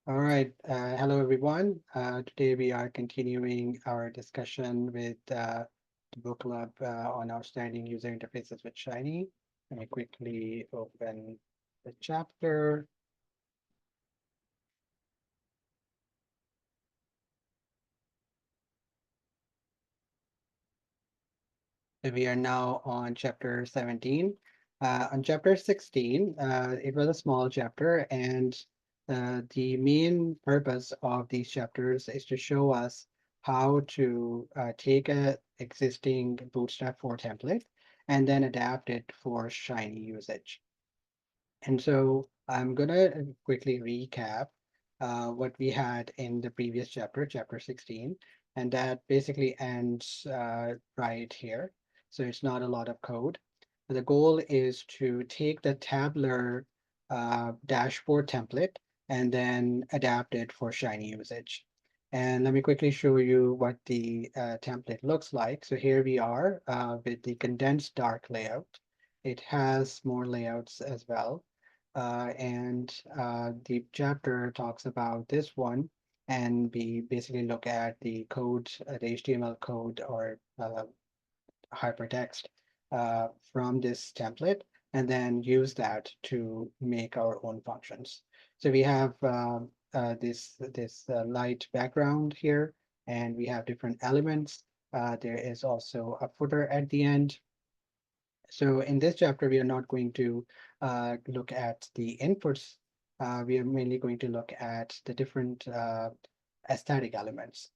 All right. Hello, everyone. Today we are continuing our discussion with the book club on outstanding user interfaces with Shiny. Let me quickly open the chapter. So we are now on chapter 17. On chapter 16, it was a small chapter, and the main purpose of these chapters is to show us how to take a existing Bootstrap 4 template and then adapt it for Shiny usage. And so I'm gonna quickly recap what we had in the previous chapter, chapter 16, and that basically ends right here. So it's not a lot of code. The goal is to take the tabular dashboard template and then adapt it for Shiny usage. And let me quickly show you what the template looks like. So here we are with the condensed dark layout. It has more layouts as well. And the chapter talks about this one, and we basically look at the code, the HTML code or hypertext from this template, and then use that to make our own functions. So we have this light background here, and we have different elements. There is also a footer at the end. So in this chapter, we are not going to look at the inputs. We are mainly going to look at the different aesthetic elements.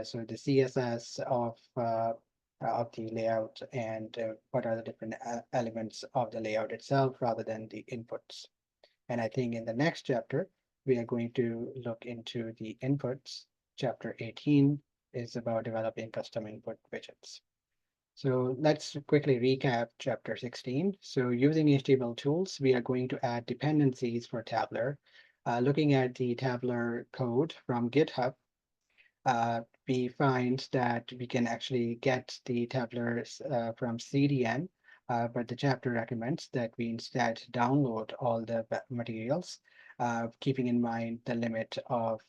So the CSS of the layout and what are the different elements of the layout itself rather than the inputs. And I think in the next chapter, we are going to look into the inputs. Chapter 18 is about developing custom input widgets. So let's quickly recap chapter 16. So using HTML tools, we are going to add dependencies for Tabler. Looking at the Tabler code from GitHub, we find that we can actually get the Tablers from CDN, but the chapter recommends that we instead download all the materials, keeping in mind the limit of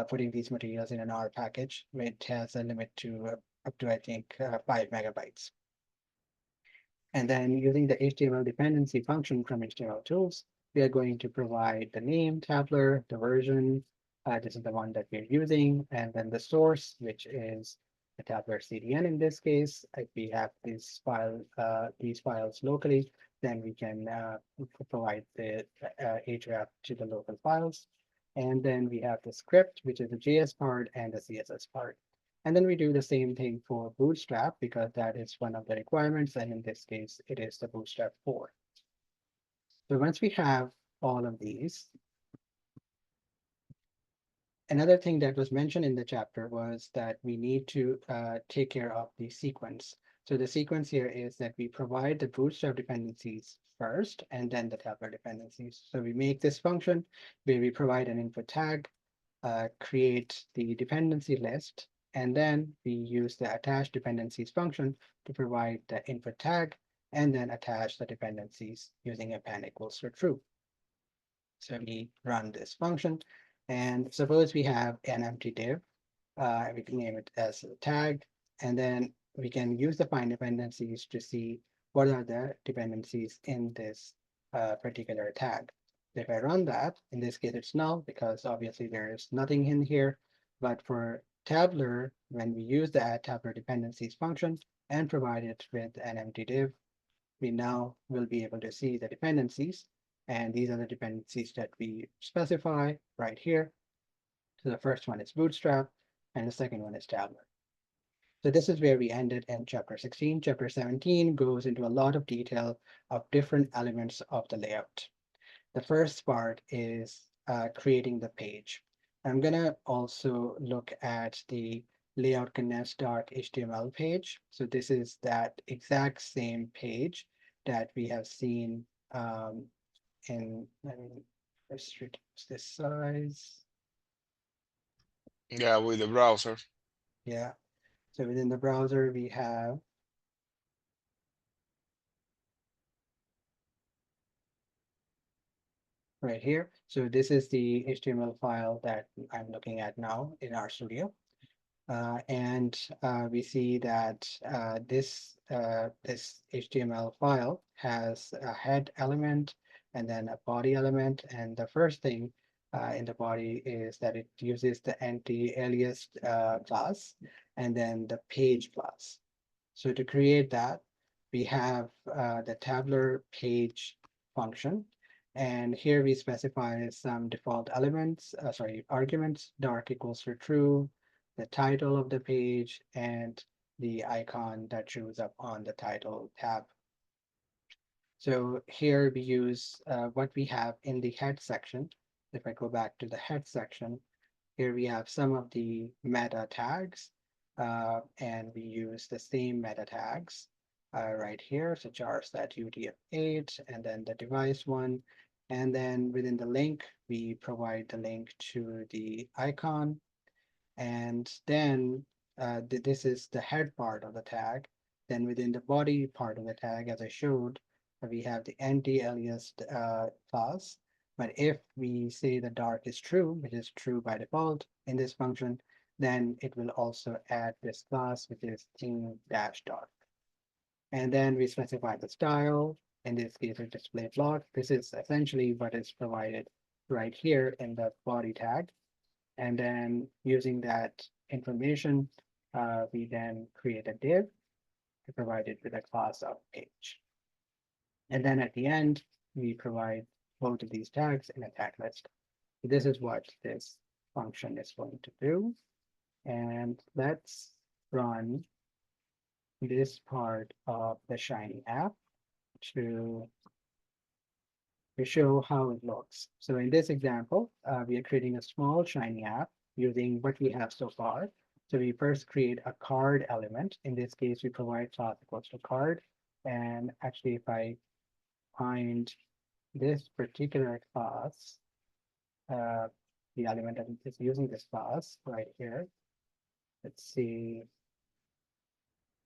putting these materials in an R package, which has a limit to up to, I think, 5 MB. And then using the HTML dependency function from HTML tools, we are going to provide the name, tabler, the version. This is the one that we're using, and then the source, which is the tabler CDN in this case. If we have these files locally, then we can provide the href to the local files. And then we have the script, which is the JS part and the CSS part. And then we do the same thing for Bootstrap because that is one of the requirements. And in this case, it is the Bootstrap 4. So once we have all of these, another thing that was mentioned in the chapter was that we need to take care of the sequence. So the sequence here is that we provide the Bootstrap dependencies first and then the Tabler dependencies. So we make this function where we provide an input tag, create the dependency list, and then we use the attach dependencies function to provide the input tag and then attach the dependencies using append equals to true. So we run this function, and suppose we have an empty div. We can name it as a tag, and then we can use the find dependencies to see what are the dependencies in this particular tag. If I run that, in this case it's null because obviously there is nothing in here. But for Tabler, when we use the add Tabler dependencies function and provide it with an empty div, we now will be able to see the dependencies. And these are the dependencies that we specify right here. So the first one is Bootstrap, and the second one is Tabler. So this is where we ended in chapter 16. Chapter 17 goes into a lot of detail of different elements of the layout. The first part is creating the page. I'm gonna also look at the layout condensed dark HTML page. So this is that exact same page that we have seen let me let's reduce this size. Yeah, with the browser. Yeah. So within the browser, we have right here. So this is the HTML file that I'm looking at now in our studio. And we see that this HTML file has a head element and then a body element. And the first thing in the body is that it uses the anti-alias class and then the page class. So to create that, we have the tabular page function. And here we specify some default elements, arguments, dark equals to true, the title of the page, and the icon that shows up on the title tab. So here we use what we have in the head section. If I go back to the head section, here we have some of the meta tags, and we use the same meta tags right here, such as that UTF-8 and then the device one. And then within the link, we provide the link to the icon. And then this is the head part of the tag. Then within the body part of the tag, as I showed, we have the anti-alias class. But if we say the dark is true, which is true by default in this function, then it will also add this class, which is theme-dark. And then we specify the style. In this case, a display block. This is essentially what is provided right here in the body tag. And then using that information, we then create a div to provide it with a class of page. And then at the end, we provide both of these tags in a tag list. This is what this function is going to do. And let's run this part of the Shiny app to show how it looks. So in this example, we are creating a small Shiny app using what we have so far. So we first create a card element. In this case, we provide class equals to card. And actually, if I find this particular class, the element that is using this class right here, let's see.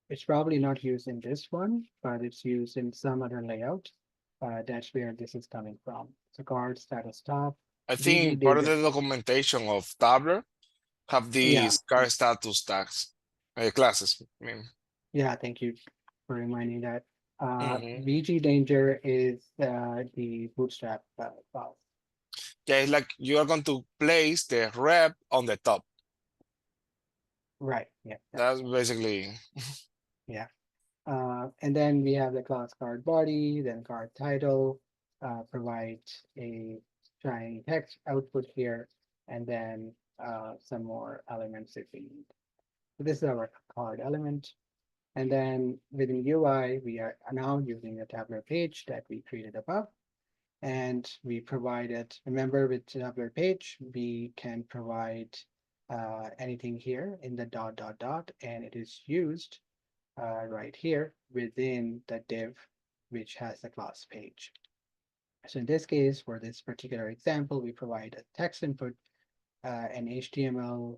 It's probably not used in this one, but it's used in some other layout. That's where this is coming from. So card status top, I VG think part of data. the documentation of Tabler have Yeah, these car status tags, classes. I mean, yeah, thank you for reminding that. mhm. VG danger is the bootstrap file. Yeah, it's like you are going to place the rep on the top. Right, yeah, That's basically, yeah. And then we have the class card body, then card title, provide a shiny text output here, and then some more elements if we need. So this is our card element. And then within UI, we are now using the tabular page that we created above. And we provided, remember with tabular page, we can provide anything here in the dot, dot, dot, and it is used right here within the div, which has the class page. So in this case, for this particular example, we provide a text input and HTML.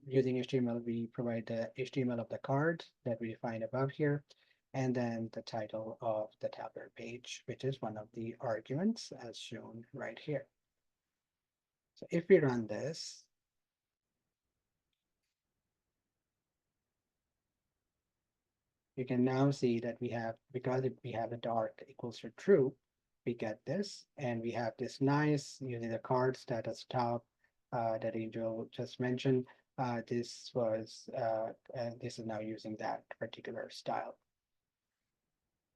Using HTML, we provide the HTML of the card that we define above here, and then the title of the tabular page, which is one of the arguments as shown right here. So if we run this, you can now see that we have, because we have a dark equals to true, we get this, and we have this nice using the card status top that Angel just mentioned. This is now using that particular style.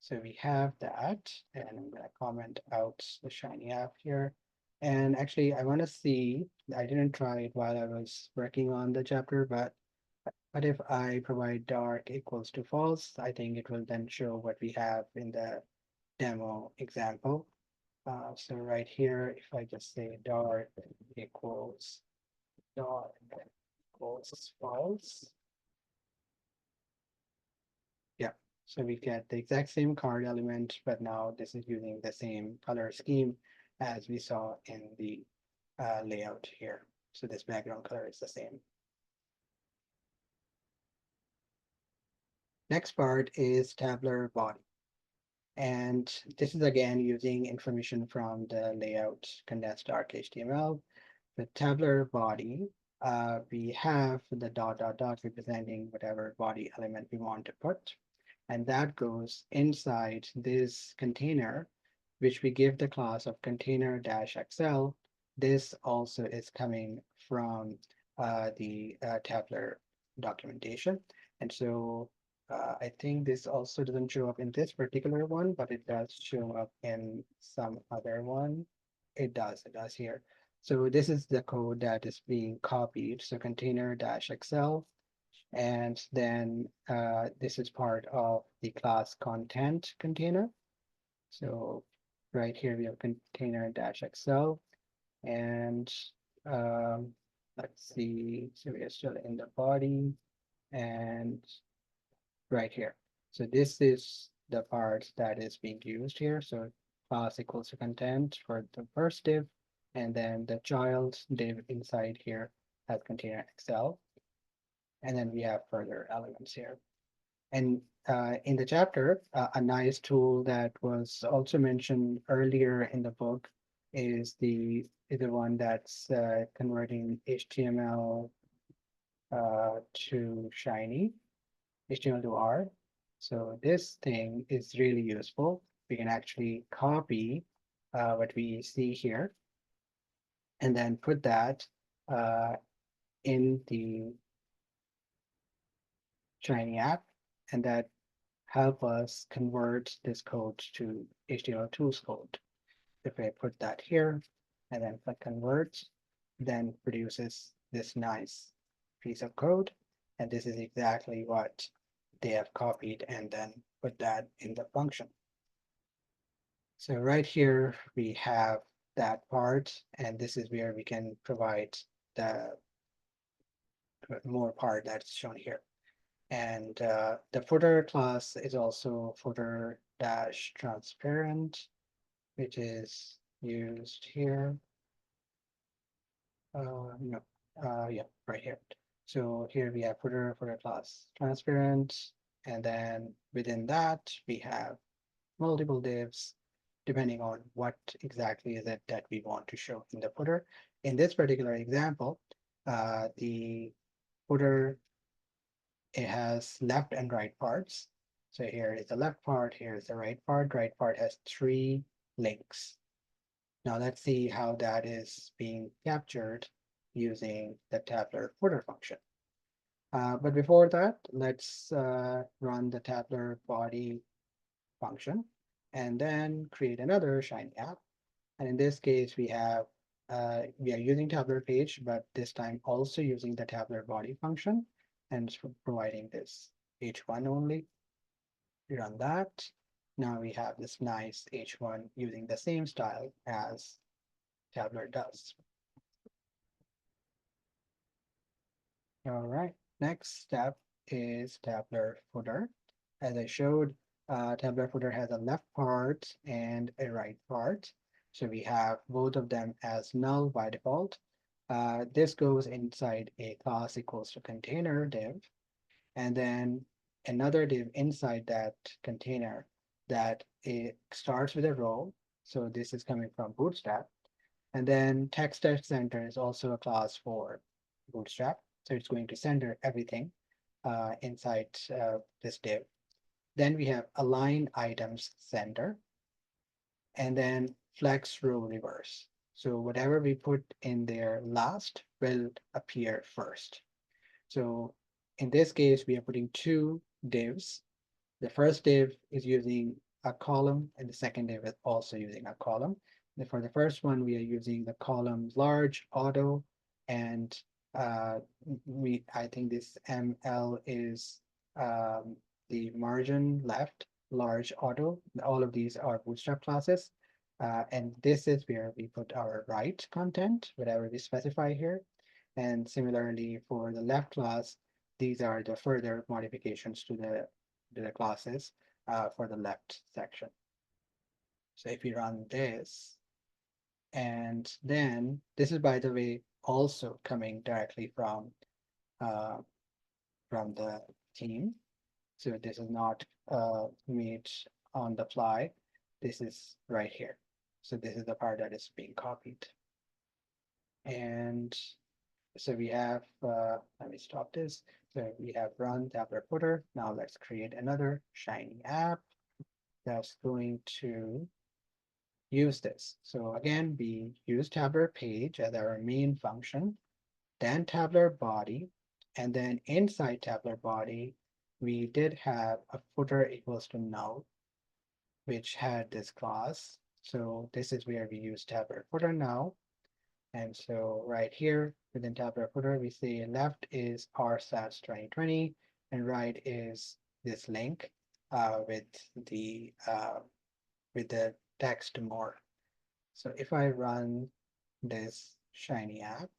So we have that, and I'm going to comment out the Shiny app here. And actually, I want to see, I didn't try it while I was working on the chapter, but if I provide dark equals to false, I think it will then show what we have in the demo example. So right here, if I just say equals dark equals false, yeah. So we get the exact same card element, but now this is using the same color scheme as we saw in the layout here. So this background color is the same. Next part is tabular body. And this is again using information from the layout condensed dark HTML. The tabular body, we have the dot dot dot representing whatever body element we want to put. And that goes inside this container, which we give the class of container-xl. This also is coming from the tabular documentation. And so I think this also doesn't show up in this particular one, but it does show up in some other one. It does here. So this is the code that is being copied. So container-xl, and then this is part of the class content container. So right here we have container-xl, and um, let's see, so we are still in the body and right here. So this is the part that is being used here. So class equals to content for the first div, and then the child div inside here has container-xl, and then we have further elements here. And in the chapter, a nice tool that was also mentioned earlier in the book is the one that's converting HTML to Shiny, HTML to R. So this thing is really useful. We can actually copy what we see here and then put that in the Shiny app, and that help us convert this code to HTML2's code. If I put that here and then click convert, then produces this nice piece of code. And this is exactly what they have copied and then put that in the function. So right here, we have that part, and this is where we can provide the more part that's shown here. And the footer class is also footer dash transparent, which is used here. No, yeah, right here. So here we have footer class transparent, and then within that we have multiple divs depending on what exactly is it that we want to show in the footer. In this particular example, the footer, it has left and right parts. So here is the left part, here is the right part. Right part has 3 links. Now let's see how that is being captured using the tabular footer function. But before that, let's run the tabular body function and then create another Shiny app. And in this case, we are using tabular page, but this time also using the tabular body function and providing this h1 only. We run that. Now we have this nice h1 using the same style as tabular does. All right, next step is tabular footer. As I showed, tabular footer has a left part and a right part. So we have both of them as null by default. This goes inside a class equals to container div, and then another div inside that container that it starts with a row. So this is coming from Bootstrap. And then text center is also a class for Bootstrap. So it's going to center everything inside this div. Then we have align items center, and then flex row reverse. So whatever we put in there last will appear first. So in this case, we are putting 2 divs. The first div is using a column, and the second div is also using a column. And for the first one, we are using the column large auto, and I think this ML is the margin left large auto. All of these are Bootstrap classes. And this is where we put our right content, whatever we specify here. And similarly for the left class, these are the further modifications to the classes for the left section. So if we run this, and then this is, by the way, also coming directly from the team. So this is not made on the fly, this is right here. So this is the part that is being copied. And so we have, let me stop this. So we have run tabular footer. Now let's create another Shiny app that's going to use this. So again, we use tabular page as our main function, then tabular body, and then inside tabular body, we did have a footer equals to null, which had this class. So this is where we use tabular footer now. And so right here within tabular footer, we say left is r/stats 2020 and right is this link with the text more. So if I run this Shiny app,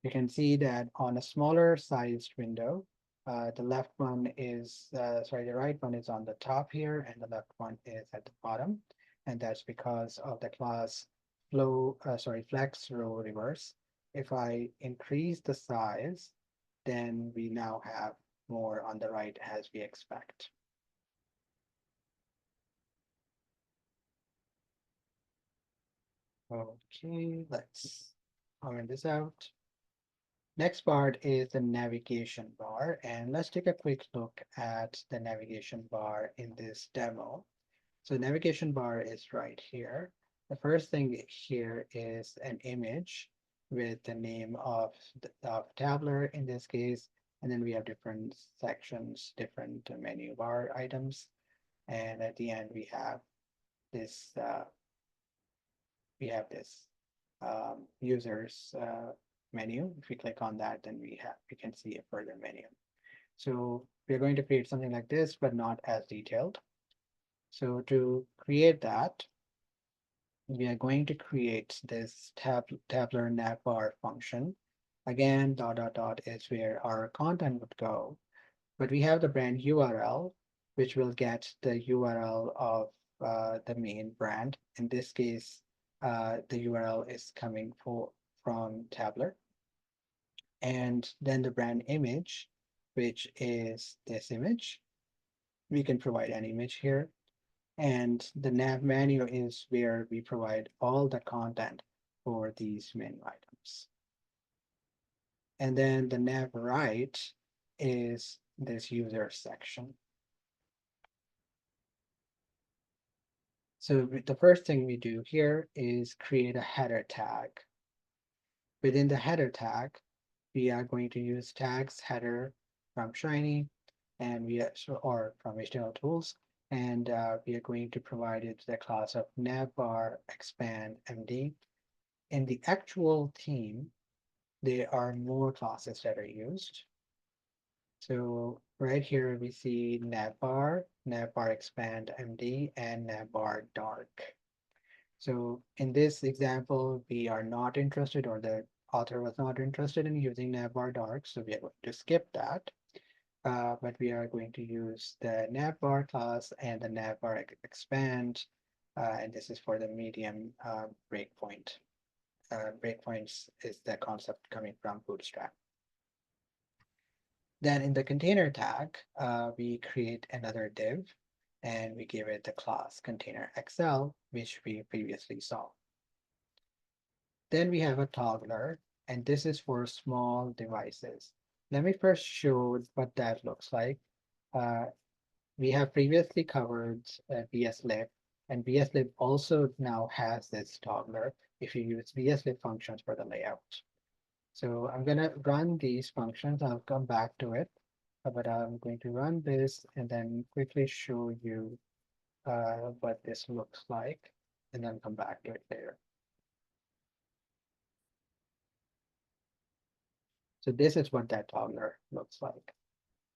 you can see that on a smaller sized window, the left one is, sorry, the right one is on the top here and the left one is at the bottom. And that's because of the class flex row reverse. If I increase the size, then we now have more on the right as we expect. Okay, let's comment this out. Next part is the navigation bar, and let's take a quick look at the navigation bar in this demo. So navigation bar is right here. The first thing here is an image with the name of Tabler in this case, and then we have different sections, different menu bar items, and at the end we have this users menu. If we click on that, then we can see a further menu. So we're going to create something like this, but not as detailed. So to create that, we are going to create this tabular navbar function. Again, dot dot dot is where our content would go, but we have the brand URL, which will get the URL of the main brand. In this case, the URL is coming from Tabler. And then the brand image, which is this image. We can provide an image here. And the nav menu is where we provide all the content for these menu items. And then the nav right is this user section. So the first thing we do here is create a header tag. Within the header tag, we are going to use tags header from Shiny and or from HTML tools, and we are going to provide it the class of navbar expand MD. In the actual theme, there are more classes that are used. So right here we see navbar, navbar expand MD, and navbar dark. So in this example, we are not interested, or the author was not interested in using navbar dark, so we are going to skip that. But we are going to use the navbar class and the navbar expand, and this is for the medium breakpoint. Breakpoints is the concept coming from Bootstrap. Then in the container tag, we create another div and we give it the class container XL, which we previously saw. Then we have a toggler, and this is for small devices. Let me first show what that looks like. We have previously covered VSLib, and VSLib also now has this toggler if you use VSLib functions for the layout. So I'm going to run these functions. I'll come back to it, but I'm going to run this and then quickly show you what this looks like, and then come back to it later. So this is what that toggler looks like.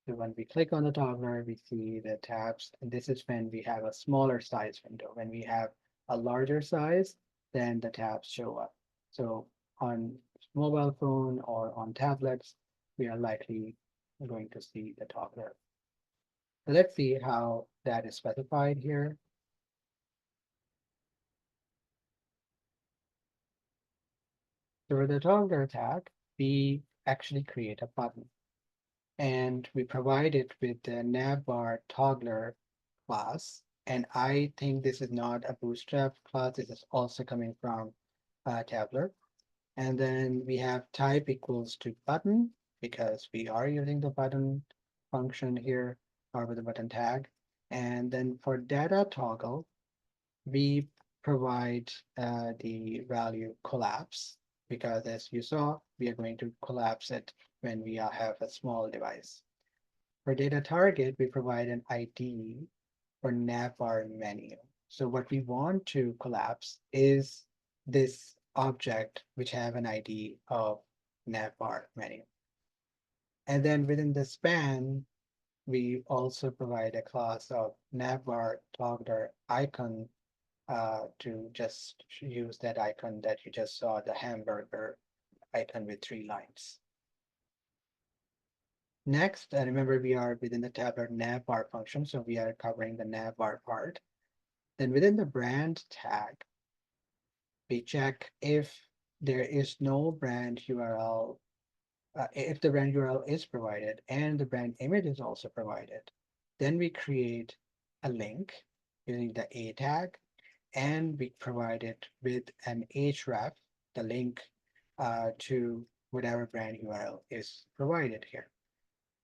So when we click on the toggler, we see the tabs, and this is when we have a smaller size window. When we have a larger size, then the tabs show up. So on mobile phone or on tablets, we are likely going to see the toggler. So let's see how that is specified here. So for the toggler tag, we actually create a button. and we provide it with the navbar toggler class. And I think this is not a bootstrap class. This is also coming from Tabler. And then we have type equals to button because we are using the button function here or with the button tag. And then for data toggle, we provide the value collapse because as you saw, we are going to collapse it when we have a small device. For data target, we provide an ID for navbar menu. So what we want to collapse is this object which have an ID of navbar menu. And then within the span, we also provide a class of navbar toggler icon to just use that icon that you just saw, the hamburger icon with 3 lines. Next, remember we are within the tablet navbar function, so we are covering the navbar part. Then within the brand tag, we check if there is no brand URL, if the brand URL is provided and the brand image is also provided, then we create a link using the A tag and we provide it with an href, the link to whatever brand URL is provided here.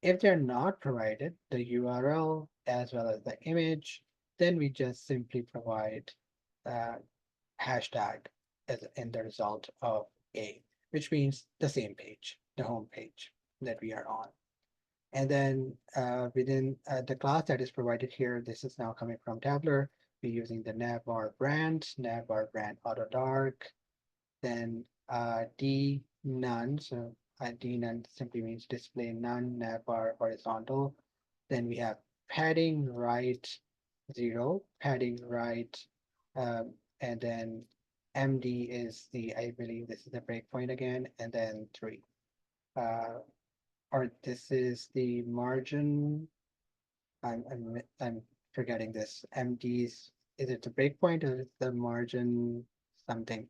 If they're not provided, the URL as well as the image, then we just simply provide uh, hashtag as in the result of A, which means the same page, the home page that we are on. And then within the class that is provided here, this is now coming from Tabler. We're using the navbar brand auto dark, then D none. So D none simply means display none, navbar horizontal. Then we have padding right 0, padding right, and then MD is the, I believe this is the breakpoint again, and then 3. Uh, or this is the margin. I'm forgetting this. MD's, is it the breakpoint or is it the margin something?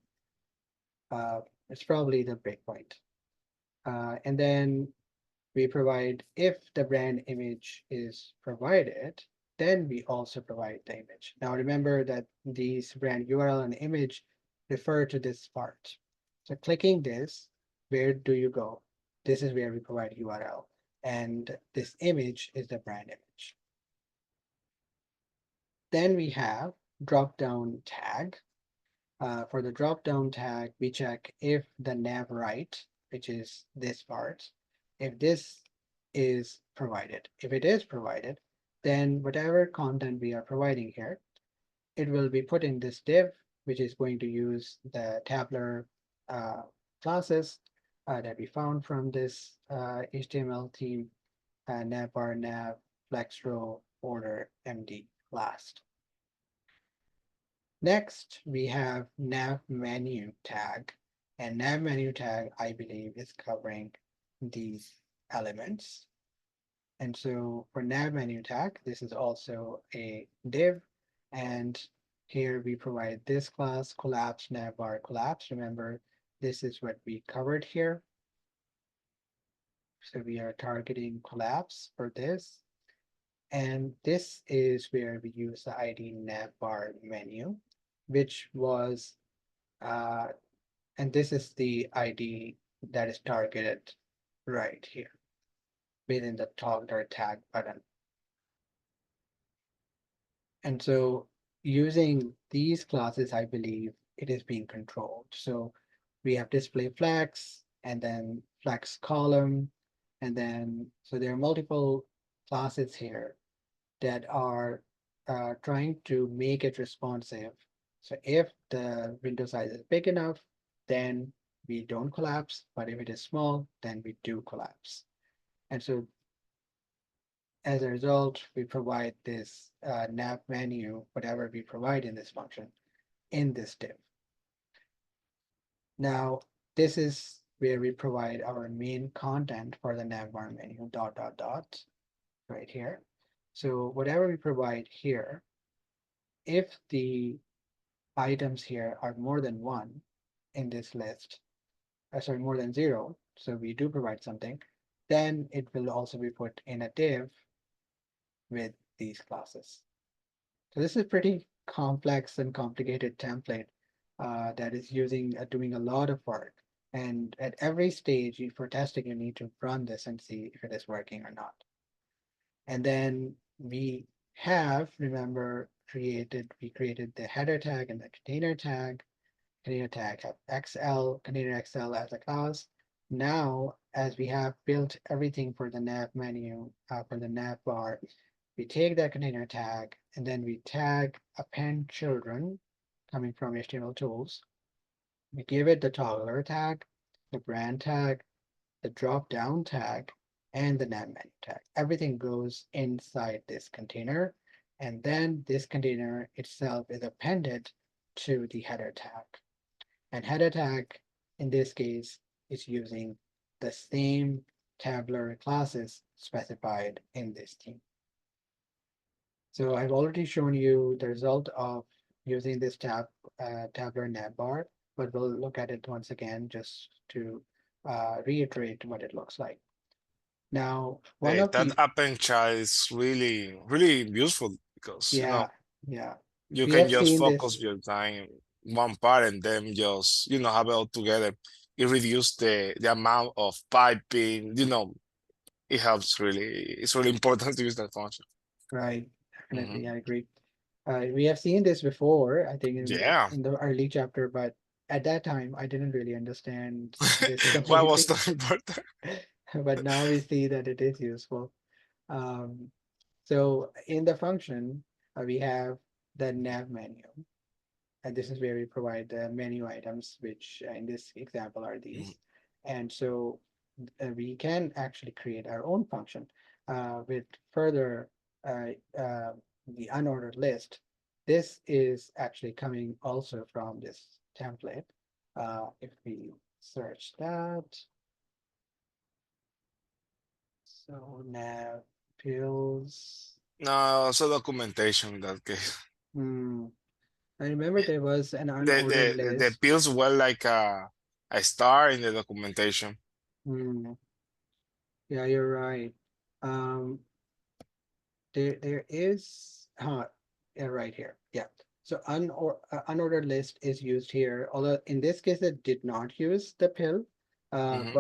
Uh, it's probably the breakpoint. And then we provide, if the brand image is provided, then we also provide the image. Now remember that these brand URL and image refer to this part. So clicking this, where do you go? This is where we provide URL. And this image is the brand image. Then we have drop-down tag. For the drop-down tag, we check if the nav right, which is this part, if this is provided. If it is provided, then whatever content we are providing here, it will be put in this div, which is going to use the Tabler classes that we found from this HTML theme, navbar, nav, flex row, order, MD, last. Next, we have nav menu tag, and nav menu tag, I believe, is covering these elements. And so for nav menu tag, this is also a div, and here we provide this class collapse navbar collapse. Remember, this is what we covered here. So we are targeting collapse for this. And this is where we use the ID navbar menu, which was and this is the ID that is targeted right here within the toggler tag button. And so using these classes, I believe it is being controlled. So we have display flex and then flex column. And then, so there are multiple classes here that are trying to make it responsive. So if the window size is big enough, then we don't collapse, but if it is small, then we do collapse. And so as a result, we provide this nav menu, whatever we provide in this function, in this div. Now, this is where we provide our main content for the navbar menu, dot, dot, dot, right here. So whatever we provide here, if the items here are more than 1 in this list, sorry, more than 0, so we do provide something, then it will also be put in a div with these classes. So this is pretty complex and complicated template that is doing a lot of work. And at every stage for testing, you need to run this and see if it is working or not. And then remember, we created the header tag and the container tag. Container tag have container XL as a class. Now, as we have built everything for the nav menu, for the nav bar, we take that container tag and then we tag append children coming from HTML tools. We give it the toggler tag, the brand tag, the drop down tag, and the nav menu tag. Everything goes inside this container, and then this container itself is appended to the header tag. And header tag, in this case, is using the same tabular classes specified in this theme. So I've already shown you the result of using this tabular navbar, but we'll look at it once again just to reiterate what it looks like. Now, one Hey, of that the, append child is really, really useful because, yeah, yeah, you we can have just seen focus this, your time one part and then just, have it all together. It reduces the amount of piping, it helps really. It's really important to use that function. right? Definitely, Hmm. I agree. We have seen this before, I think Yeah. in the early chapter, but at that time I didn't really understand this Why was completely. that important? But now we see that it is useful. Um, so in the function, we have the nav menu, and this is where we provide the menu items, which in this example are Mhm. these. And so we can actually create our own function with further uh, uh, the unordered list. This is actually coming also from this template. If we search that, so nav pills. No, so documentation in that case. Hmm. I remember there was an The unordered the list. pills were like a star in the documentation. Hmm. Yeah, you're right. Um, there is yeah, right here. Yeah. So unordered list is used here. Although in this case it did not use the pill, Hmm.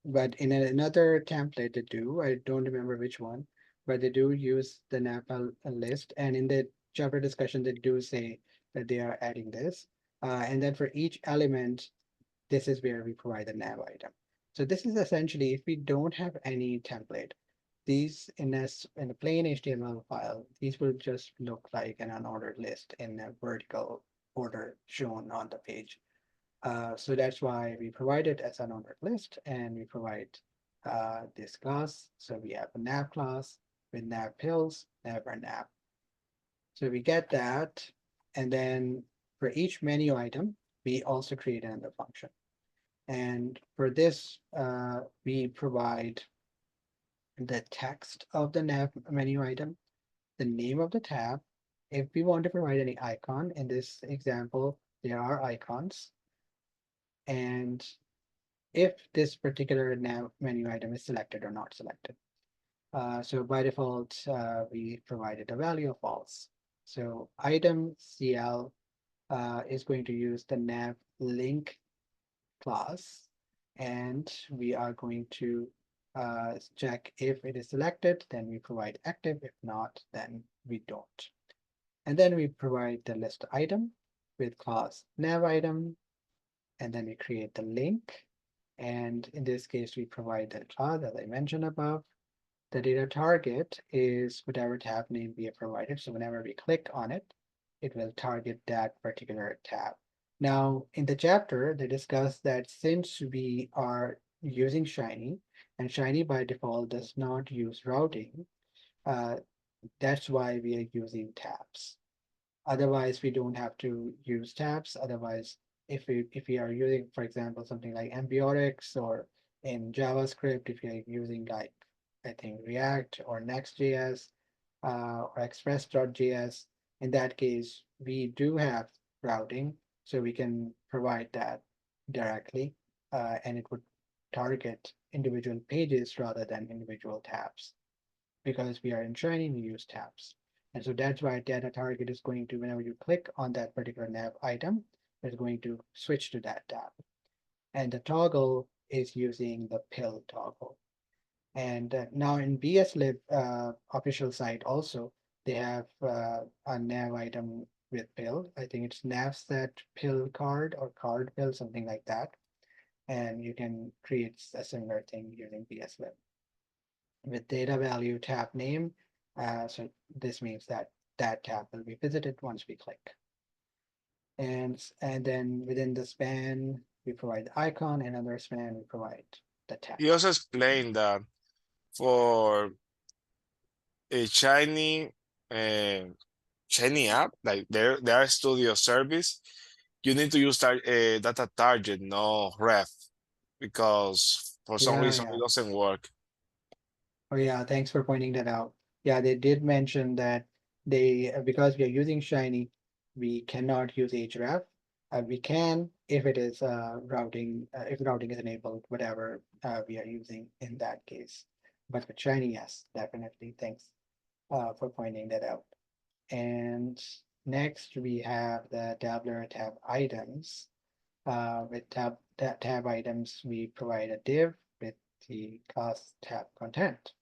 but in another template they do. I don't remember which one, but they do use the NAPA list. And in the chapter discussion they do say that they are adding this. And then for each element, this is where we provide the nav item. So this is essentially if we don't have any template, these in a plain HTML file, these will just look like an unordered list in a vertical order shown on the page. So that's why we provide it as an unordered list, and we provide this class. So we have a nav class with nav pills, nav or nav. So we get that, and then for each menu item, we also create another function. And for this, we provide the text of the nav menu item, the name of the tab. If we want to provide any icon, in this example, there are icons. And if this particular nav menu item is selected or not selected. So by default, we provided a value of false. So item CL is going to use the nav link class, and we are going to check if it is selected, then we provide active. If not, then we don't. And then we provide the list item with class nav item, and then we create the link. And in this case, we provide the class that I mentioned above. The data target is whatever tab name we have provided. So whenever we click on it, it will target that particular tab. Now, in the chapter, they discuss that since we are using Shiny, and Shiny by default does not use routing, uh, that's why we are using tabs. Otherwise, we don't have to use tabs. Otherwise, if we are using, for example, something like Ambiotics or in JavaScript, if you're using like I think React or Next.js or Express.js, in that case, we do have routing, so we can provide that directly, and it would target individual pages rather than individual tabs. Because we are in Shiny, we use tabs. And so that's why data target is going to, whenever you click on that particular nav item, it's going to switch to that tab. And the toggle is using the pill toggle. And now in BSLib official site also, they have a nav item with pill. I think it's nav set pill card or card pill, something like that. And you can create a similar thing using BSLib. With data value tab name, so this means that that tab will be visited once we click. And then within the span, we provide the icon, and under span, we provide the You text. also explained that for a uh, Shiny app, like their studio service, you need to use data target, no ref, because for some Yeah, reason yeah. it doesn't work. Oh, yeah. Thanks for pointing that out. Yeah, they did mention that because we are using Shiny, we cannot use href. We can if it is routing, if routing is enabled, whatever we are using in that case. But with Shiny, yes, definitely. Thanks for pointing that out. And next we have the tabular tab items. With tab items, we provide a div with the class tab content.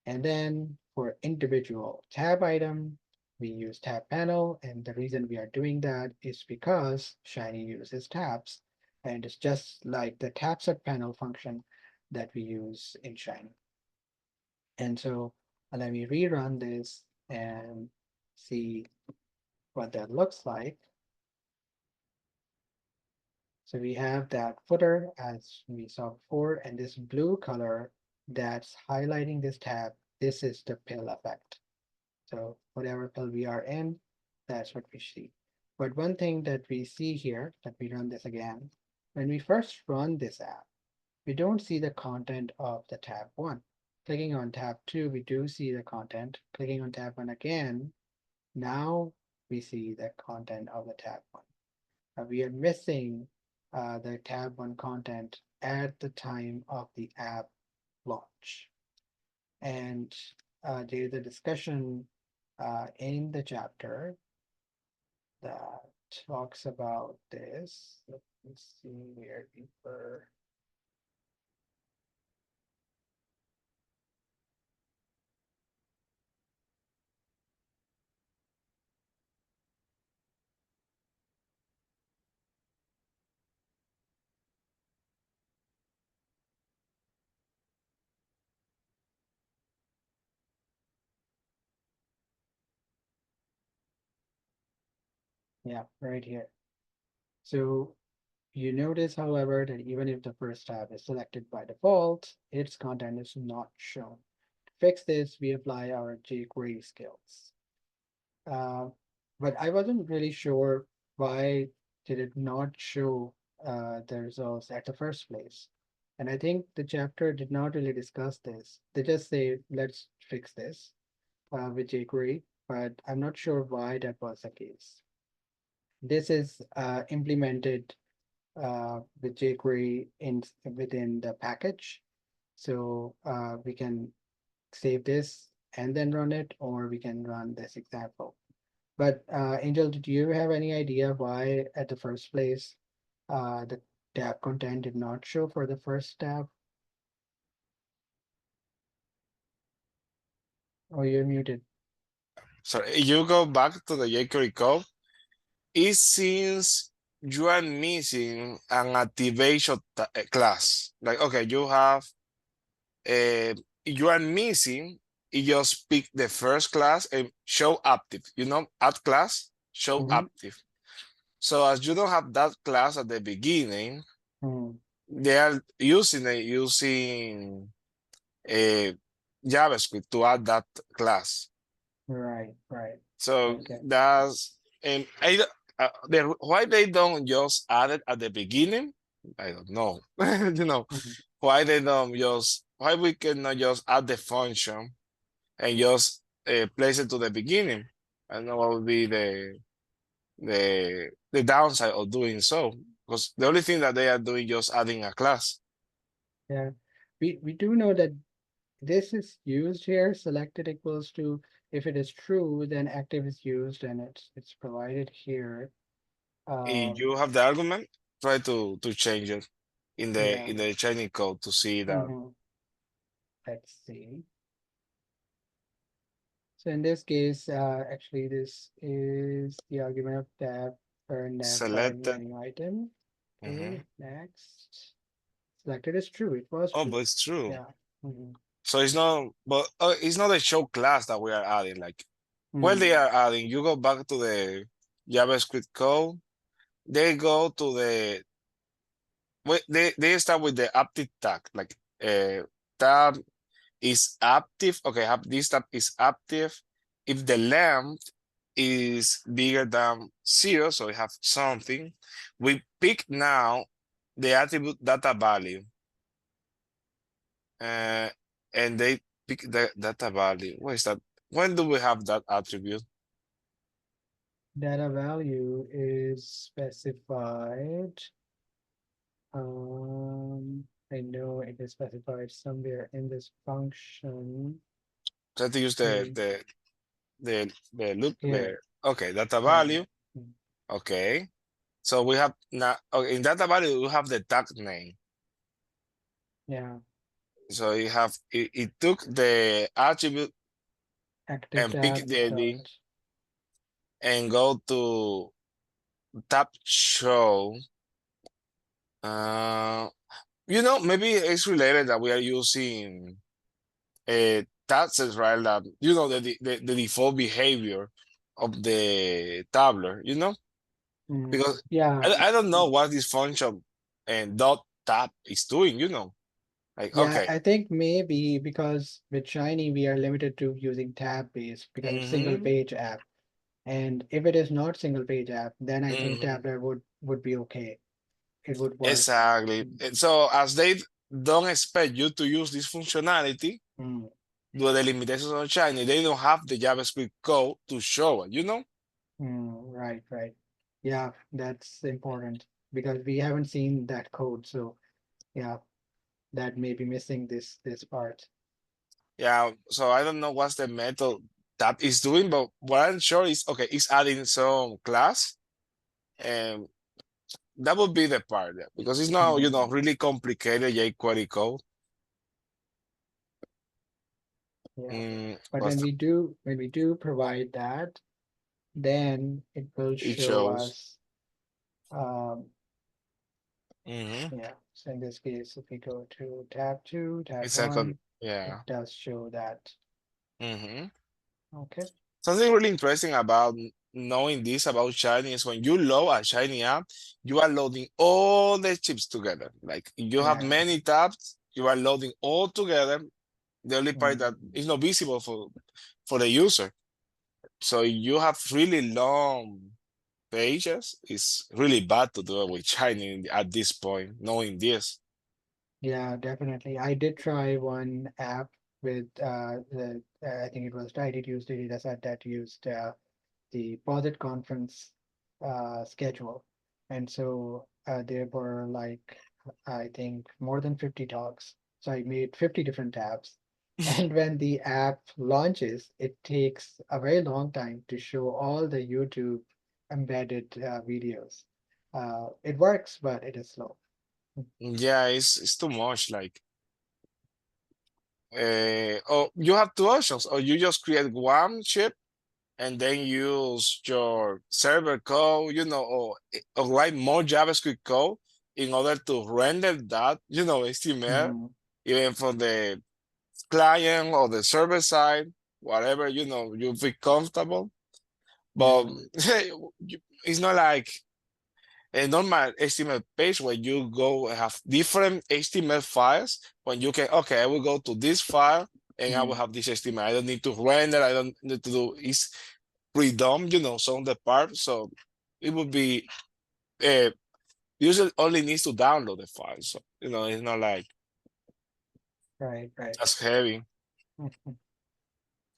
And then for individual tab item, we use tab panel. And the reason we are doing that is because Shiny uses tabs. And it's just like the tab set panel function that we use in Shiny. And so let me rerun this and see what that looks like. So we have that footer as we saw before, and this blue color that's highlighting this tab, this is the pill effect. So whatever pill we are in, that's what we see. But one thing that we see here, let me run this again. When we first run this app, we don't see the content of the tab one. Clicking on tab two, we do see the content. Clicking on tab one again, now we see the content of the tab one. We are missing the tab one content at the time of the app launch. And there's a discussion in the chapter that talks about this. Let me see where we were. Yeah, right here. So you notice, however, that even if the first tab is selected by default, its content is not shown. To fix this, we apply our jQuery skills. Uh, but I wasn't really sure why did it not show the results at the first place. And I think the chapter did not really discuss this. They just say, let's fix this with jQuery, but I'm not sure why that was the case. This is implemented with jQuery within the package. So we can save this and then run it, or we can run this example. But Angel, did you have any idea why at the first place the tab content did not show for the first tab? Oh, you're muted. So if you go back to the jQuery code, it seems you are missing an activation class. Like, okay, you are missing, you just pick the first class and show active, add class, show Mm-hmm. active. So as you don't have that class at the beginning, Mm, they are using a JavaScript to add that class. right, right. So Okay. that's and why they don't just add it at the beginning, I don't know. Mhm. Why they don't just why we cannot just add the function and just place it to the beginning. I don't know what would be the downside of doing so, because the only thing that they are doing just adding a class. Yeah. We do know that this is used here. Selected equals to, if it is true, then active is used and it's provided here. If Um, you have the argument, try to change it yeah. in the Chinese code to see that hmm Let's see. So in this case, actually, this is the argument of tab for nav file selected. menu item. Okay, Hmm. next. Selected is true. It was Oh, true. but it's true. Yeah. hmm So it's not, but it's not a show class that we are adding. Like when they hmm are adding, you go back to the JavaScript code. They go to the they start with the active tag. Like tab is active. Okay, this tab is active. If the length is bigger than 0, so we have something. We pick now the attribute data value. Uh, and they pick the data value. What is that? When do we have that attribute? Data value is specified. I know it is specified somewhere in this function. Try to use Okay, the loop here. there. Okay, data Yeah. value. mm, Okay. So we have now, okay, in data value we have the tag name. Yeah. So you have it took the attribute Active and pick tab the ID dot. and go to tab show. Uh, maybe it's related that we are using taxes, right? That the default behavior of the tabler, because Yeah. I don't know what this function and dot tab is doing. Like Yeah, okay, I think maybe because with Shiny we are limited to using tab based because it's single mm-hmm, page app. And if it is not single page app, then I think mm-hmm, Tabler would be okay. It would work. exactly. Mm, And so as they don't expect you to use this functionality, mm, do the limitations on Shiny, they don't have the JavaScript code to show it. right, right. Yeah, that's important because we haven't seen that code. So yeah, that may be missing this part. Yeah, so I don't know what's the method that is doing, but what I'm sure is okay, it's adding some class, and that would be the part there because it's not, Mhm. really complicated jQuery code. Yeah. But But when we do provide that, then it will it show shows. us um Mm-hmm. yeah. So in this case, if we go to tab 2, tab It's like 1, it yeah. does show that. Mm-hmm. Okay. Something really interesting about knowing this about Shiny is when you load a Shiny app, you are loading all the chips together. Like you have Yeah. many tabs, you are loading all together. The only part Mm, that is not visible for the user. So you have really long pages. It's really bad to do it with Shiny at this point, knowing this. yeah, definitely. I did try one app with I think it was I did use the dataset that used the Posit conference schedule. And so there were like, I think more than 50 talks. So I made 50 different tabs. And when the app launches, it takes a very long time to show all the YouTube embedded videos. It works, but it is slow. Yeah, it's too much. Like, oh, you have two options, or you just create one chip and then use your server code, or write more JavaScript code in order to render that, HTML, Mm, even for the client or the server side, whatever, you feel comfortable. But mm, it's not like a normal HTML page where you go have different HTML files when you can, okay, I will go to this file and I will mm. have this HTML. I don't need to render, I don't need to do, it's pre-done, some of the part. So it would be, uh, user only needs to download the file. So, it's not like Right, right. that's heavy. Mhm.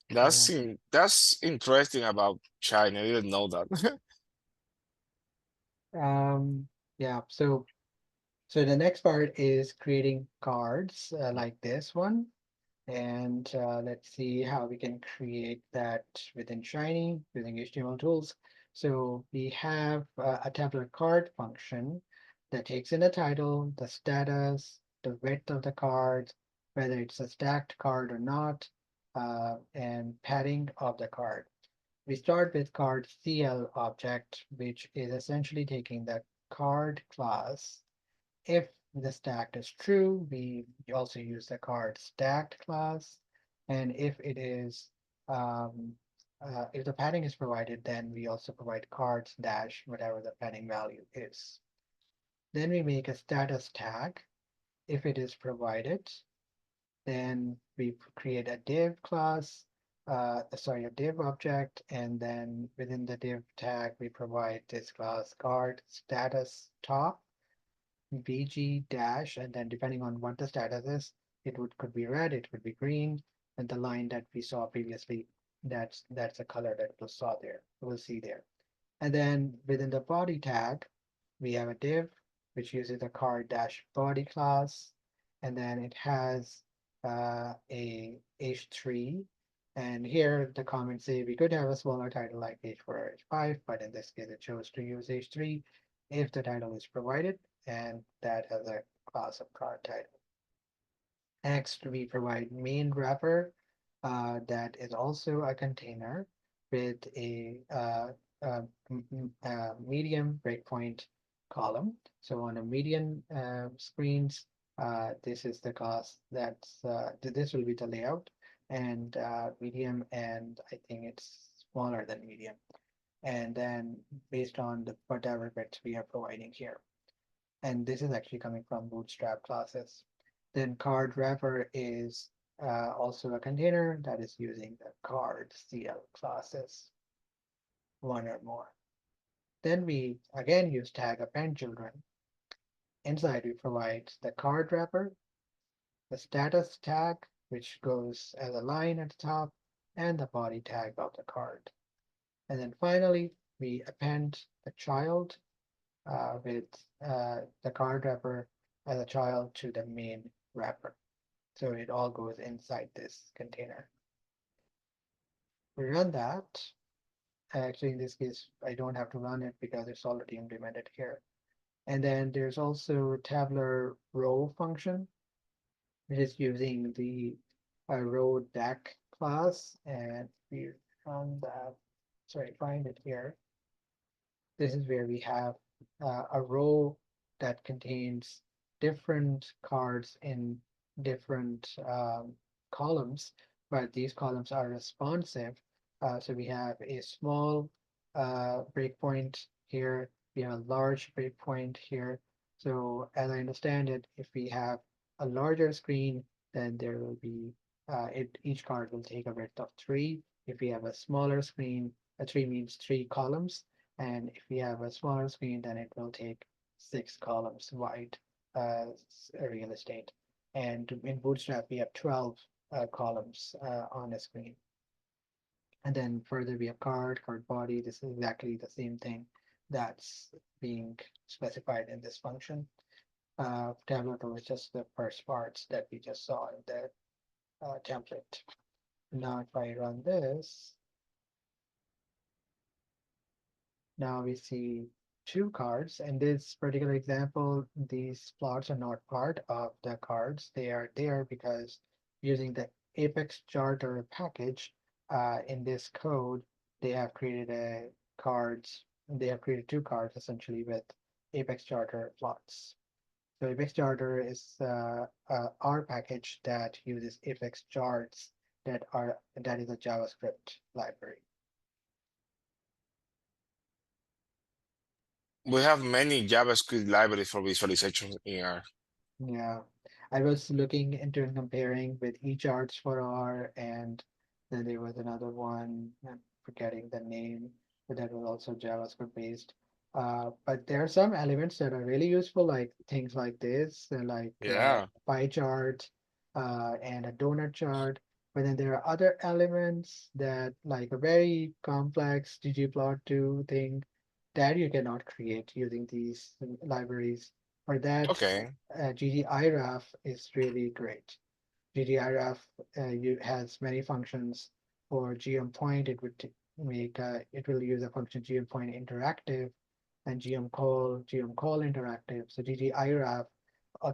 Yeah. That's interesting about China. I didn't know that. Um, yeah. So So the next part is creating cards like this one. And let's see how we can create that within Shiny using HTML tools. So we have a tabular card function that takes in the title, the status, the width of the card, whether it's a stacked card or not, and padding of the card. We start with card CL object, which is essentially taking the card class. If the stacked is true, we also use the card stacked class. And if it is, if the padding is provided, then we also provide cards dash whatever the padding value is. Then we make a status tag. If it is provided, then we create a div class, sorry, a div object, and then within the div tag, we provide this class card status top VG dash, and then depending on what the status is, it would could be red, it could be green, and the line that we saw previously, that's a color that we'll saw there, we'll see there. And then within the body tag, we have a div which uses a card dash body class, and then it has a h3. And here the comments say we could have a smaller title like h4 or h5, but in this case it chose to use h3 if the title is provided, and that has a class of card title. Next, we provide main wrapper that is also a container with a medium breakpoint column. So on a median screens, this is the class this will be the layout, and medium, and I think it's smaller than medium. And then based on the whatever bits we are providing here. And this is actually coming from Bootstrap classes. Then card wrapper is also a container that is using the card CL classes, one or more. Then we again use tag append children. Inside we provide the card wrapper, the status tag, which goes as a line at the top, and the body tag of the card. And then finally, we append the child with the card wrapper as a child to the main wrapper. So it all goes inside this container. We run that. Actually, in this case, I don't have to run it because it's already implemented here. And then there's also tabular row function, which is using the row deck class. And we run that. Sorry, find it here. This is where we have a row that contains different cards in different columns, but these columns are responsive. So we have a small breakpoint here, we have a large breakpoint here. So as I understand it, if we have a larger screen, then there will be each card will take a width of 3. If we have a smaller screen, a 3 means 3 columns. And if we have a smaller screen, then it will take 6 columns wide real estate. And in Bootstrap, we have 12 columns on a screen. And then further, we have card body. This is exactly the same thing that's being specified in this function. Tablet was just the first parts that we just saw in the template. Now, if I run this, now we see 2 cards. In this particular example, these plots are not part of the cards. They are there because using the Apex Charter package in this code, they have created they have created 2 cards essentially with Apex Charter plots. So Apex Charter is our package that uses Apex charts that is a JavaScript library. We have many JavaScript libraries for visualization in R. Yeah, I was looking into and comparing with eCharts for R, and then there was another one, I'm forgetting the name, but that was also JavaScript based. But there are some elements that are really useful, like things like this, like Yeah. pie chart, and a donut chart. But then there are other elements that, like a very complex ggplot2 thing, that you cannot create using these libraries. For that, Okay. GDIRAF is really great. GDIRAF has many functions. For GM point, it would make it will use a function GM point interactive and GM call interactive. So GDIRAF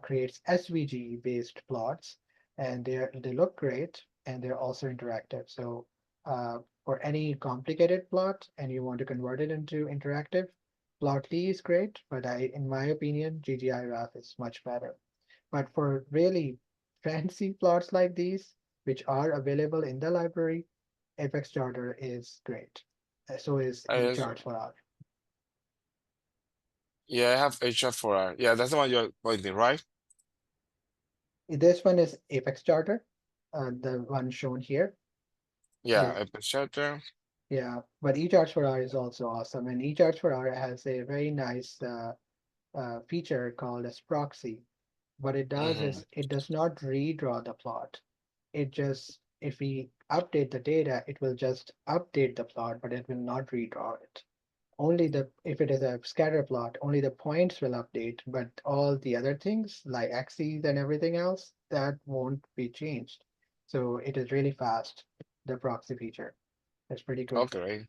creates SVG based plots, and they look great and they're also interactive. So for any complicated plot and you want to convert it into interactive, Plotly is great, but in my opinion, GDIRAF is much better. But for really fancy plots like these, which are available in the library, Apex Charter is great. So is I guess, eCharts for R. yeah, I have HR4R. Yeah, that's the one you're pointing, right? This one is Apex Charter, the one shown here. Yeah, The, Epic Shelter. yeah, but eCharts for R is also awesome, and eCharts for R has a very nice feature called as proxy. What it does Mm-hmm. is it does not redraw the plot. It just, if we update the data, it will just update the plot, but it will not redraw it. Only if it is a scatter plot, only the points will update, but all the other things like axes and everything else, that won't be changed. So it is really fast, the proxy feature. That's pretty good. Okay.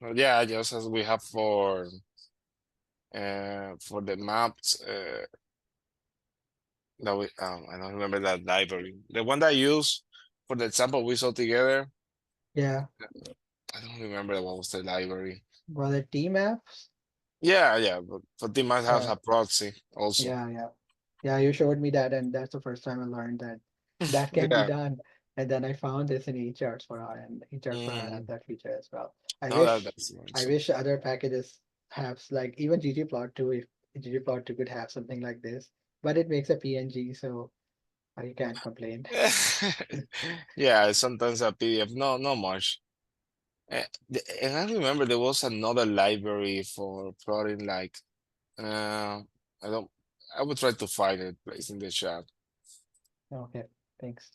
Well, yeah, just as we have for the maps that we I don't remember that library. The one that I use for the example we saw together. Yeah. I don't remember what was the library. Well, the T maps, Yeah, yeah, but they might have uh, a proxy also. yeah, yeah. Yeah, you showed me that, and that's the first time I learned that that can be Yeah. done. And then I found this in eCharts for R, and eCharts for R has Mm. that feature as well. I No, wish that's I nice. wish other packages have like even ggplot2, if ggplot2 could have something like this, but it makes a PNG, so you can't complain. Yeah, sometimes a PDF, no, not much. And I remember there was another library for plotting like I don't I would try to find it place in the chat. Okay, thanks.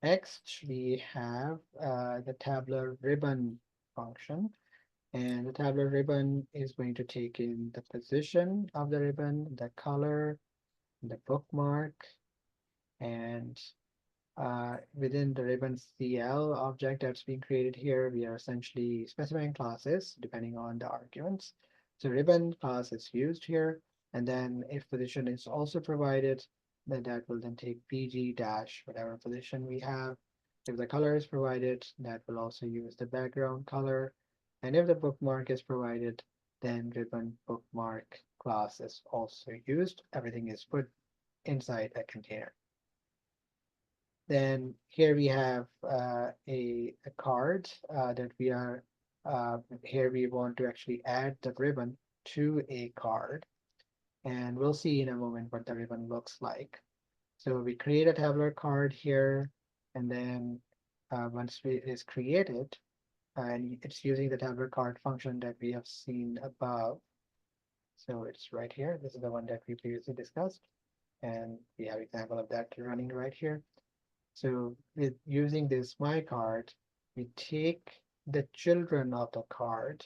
Next we have the tabular ribbon function. And the tabular ribbon is going to take in the position of the ribbon, the color, the bookmark, and within the ribbon CL object that's being created here, we are essentially specifying classes depending on the arguments. So ribbon class is used here, and then if position is also provided, then that will then take PG dash whatever position we have. If the color is provided, that will also use the background color. And if the bookmark is provided, then ribbon bookmark class is also used. Everything is put inside a container. Then here we have a card that we are here we want to actually add the ribbon to a card, and we'll see in a moment what the ribbon looks like. So we create a tabular card here, and then once it is created, and it's using the tabular card function that we have seen above. So it's right here. This is the one that we previously discussed, and we have example of that running right here. So with using this my card, we take the children of the card,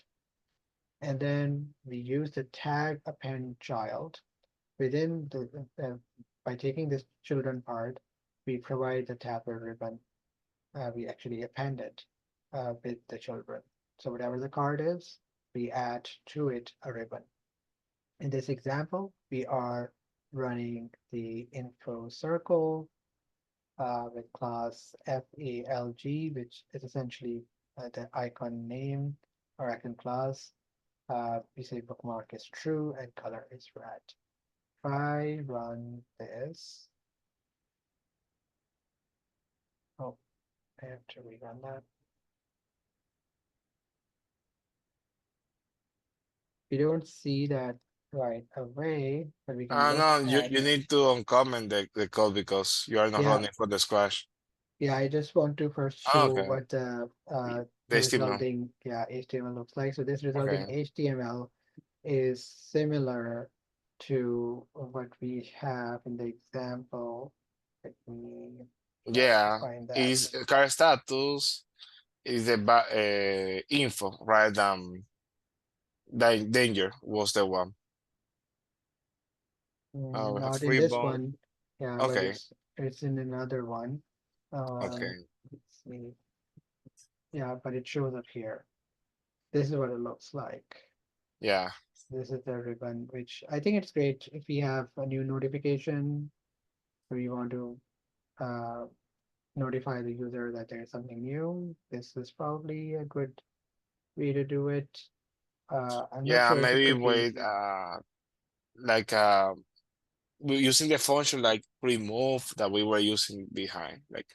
and then we use the tag append child within by taking this children part, we provide the tabular ribbon. We actually append it with the children. So whatever the card is, we add to it a ribbon. In this example, we are running the info circle with class FALG, which is essentially the icon name or icon class. We say bookmark is true and color is red. If I run this, oh, I have to rerun that. We don't see that right away, but we can look No, at you it. need to uncomment the code because you are not Yeah, running for the scratch. yeah, I just want to first Oh, show okay. what The the HTML. resulting HTML looks like. So this resulting Okay. HTML is similar to what we have in the example. Let me try to Yeah, find that. is car status is the info, right? Danger was the one. We have Not in this ribbon. one. Yeah, but Okay, it's in another one. okay, Let's see. Yeah, but it shows up here. This is what it looks like. yeah, This is the ribbon, which I think it's great if we have a new notification, so we want to uh, notify the user that there's something new. This is probably a good way to do it. I'm not yeah. sure if it Maybe could be. wait, like we're using the function like remove that we were using behind. Like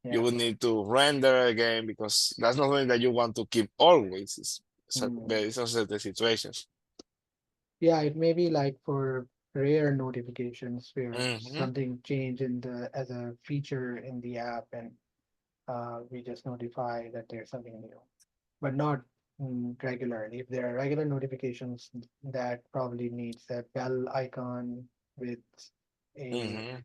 you Yeah. would need to render again because that's not something that you want to keep always. Mm. Based on certain situations. Yeah, it may be like for rare notifications where Hmm. something changed in the as a feature in the app and we just notify that there's something new, but not regularly. If there are regular notifications, that probably needs a bell icon with a Hmm.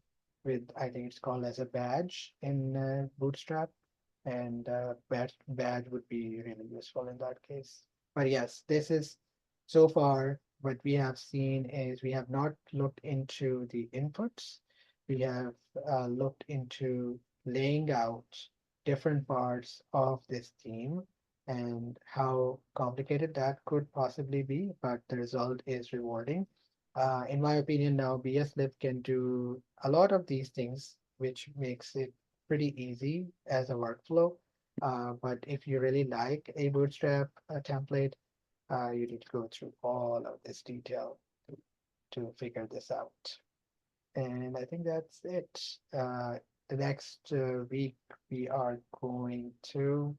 I think it's called as a badge in Bootstrap, and badge would be really useful in that case. But yes, this is so far what we have seen is we have not looked into the inputs. We have looked into laying out different parts of this theme and how complicated that could possibly be, but the result is rewarding. In my opinion, now BSLib can do a lot of these things, which makes it pretty easy as a workflow. But if you really like a Bootstrap template, you need to go through all of this detail to figure this out. And I think that's it. The next week, we are going to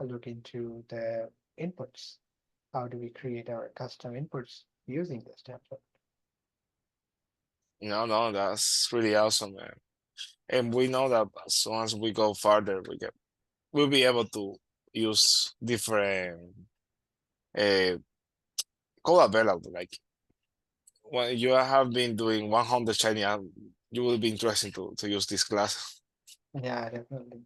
look into the inputs. How do we create our custom inputs using this template? No, no, that's really awesome, man. And we know that as soon as we go further, we'll be able to use different uh, code available. Like when you have been doing 100 Chinese, you will be interested to use this class. Yeah, definitely.